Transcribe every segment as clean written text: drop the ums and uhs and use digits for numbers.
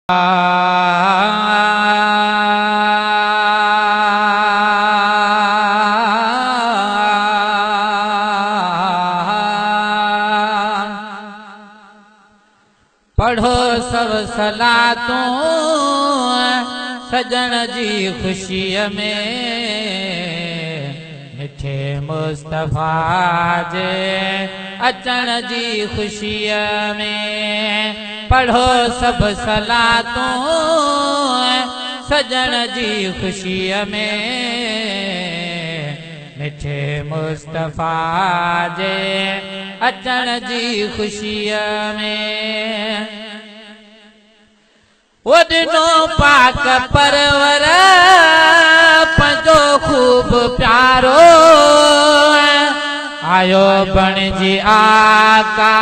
पढ़ो सब सलातूं सजण जी ख़ुशीअ में मिठे मुस्तफ़ा जे अचण जी ख़ुशीअ में। पढ़ो सब सलातूं सजण जी ख़ुशीअ में मिठे मुस्तफ़ा जे अचण जी ख़ुशीअ में। वो दिनो पाक परवर पंजो खूब प्यारो आयो बणिजी आका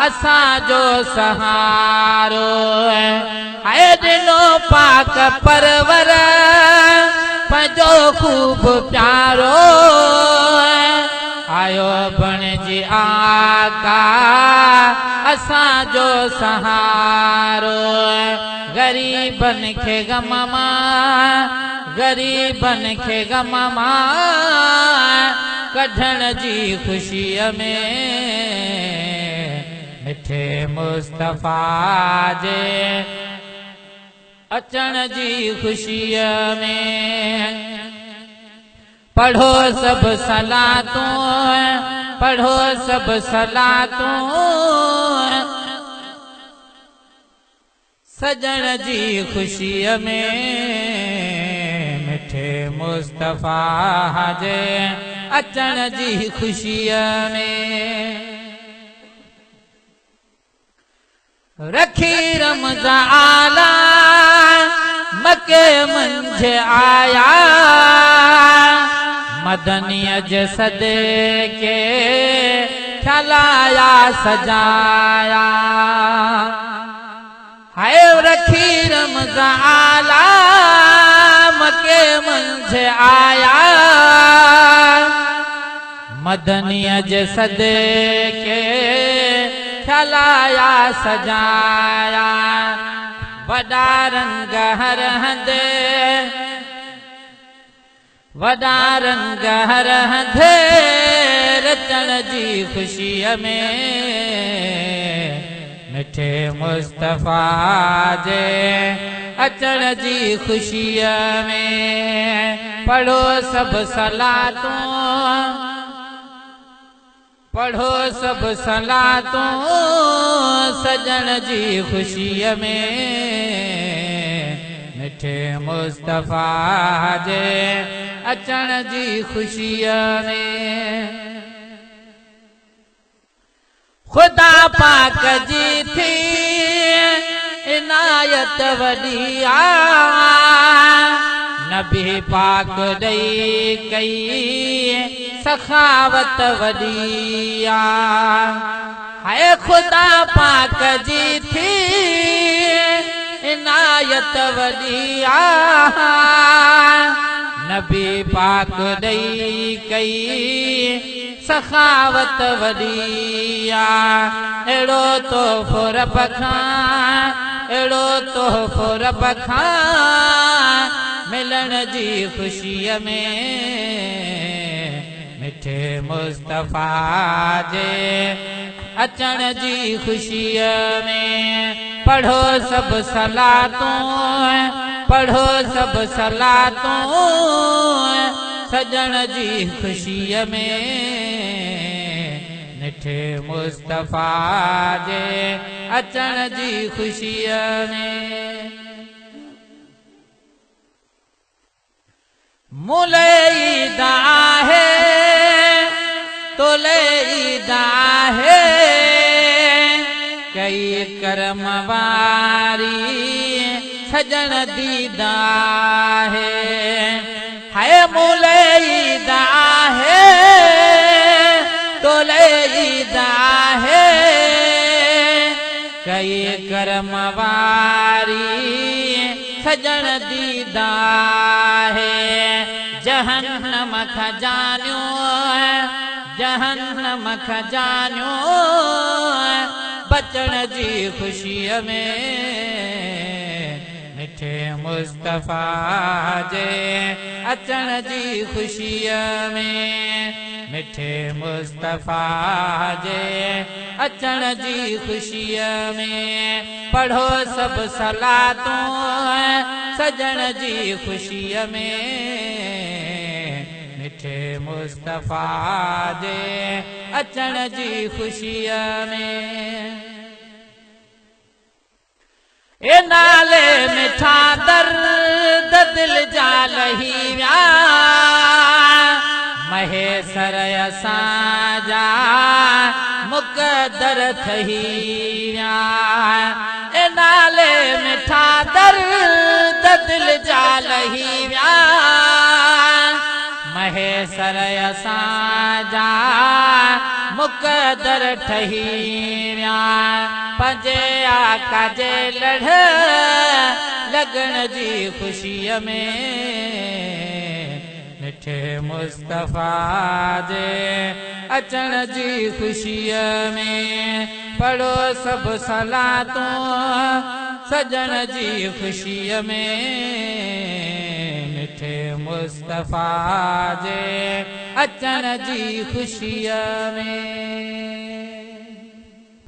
असांजो सहारो। आए दिनो पाक परवर पंजो खूब प्यारो आयो बणिजी आका असांजो सहारो। गरीबन खे गम मां गरीबन खे गम मां कढण जी ख़ुशीअ में मिठे मुस्तफ़ा जे अचण जी ख़ुशीअ में। पढ़ो सब सलातूं पढ़ो सब सलातूं सजण जी ख़ुशीअ में मिठे मुस्तफ़ा जे अचण जी ख़ुशीअ में। रखी रमज़ान आला मके मंझि आया मदनीअ जे सदके ख़लाया सजाया। हाय रखी रमज़ान आला मके मंझि आया मदनीअ जे सदके ख़लाया सजाया। वॾा रंग हर हंधि वॾा रंग हर हंधि रचण जी ख़ुशीअ में मिठे मुस्तफ़ा जे अचण जी ख़ुशीअ में। पढ़ो सब सलातूं पढ़ो सब सलातूं सजण जी ख़ुशीअ में मिठे मुस्तफ़ा जे अचण जी ख़ुशीअ में। ख़ुदा पाक जी थी इनायत वॾी आ नबी पाक ॾई कई सखावत वॾी आ। हाय ख़ुदा पाक जी थी इनायत वॾी आ नबी पाक ॾई कई सखावत वॾी आ। अहिड़ो तोहफ़ो रब खां अहिड़ो तोहफ़ो रब खां मिलण जी ख़ुशीअ में मिठे मुस्तफ़ा जे अचण जी ख़ुशीअ में। पढ़ो सब सलातूं पढ़ो सब सलातूं सजण जी ख़ुशीअ में मिठे मुस्तफ़ा जे अचण जी ख़ुशीअ में। मुले ईद आहे तोले ईद आहे कई करम वारी सजण दीद आहे। हाय मुले ईद आहे तोले ईद आहे कई करम वारी सजण दीद आहे। जहन्नम खजानियो जहन्नम खजानियो बचण जी ख़ुशीअ में मुस्तफ़ा जे अचण जी ख़ुशीअ में मिठे मुस्तफ़ा जे अचण जी ख़ुशीअ में पढ़ो सभु सलातूं सजण जी ख़ुशीअ में मिठे मुस्तफ़ा जे अचण जी ख़ुशीअ में ए नाले मिठा दर्द दिल जा लही विया महेसर असांजा मुक़दर थही विया ए नाले मिठा दर्द दिल जा लही विया महेसर असांजा मुक़दर ठही विया पंहिंजे आका जे लड़ लॻण जी ख़ुशीअ में मिठे मुस्तफ़ा जे अचण जी ख़ुशीअ में पढ़ो सभु सलातूं सजण जी ख़ुशीअ में मिठे मुस्तफ़ा जे अचण जी ख़ुशीअ में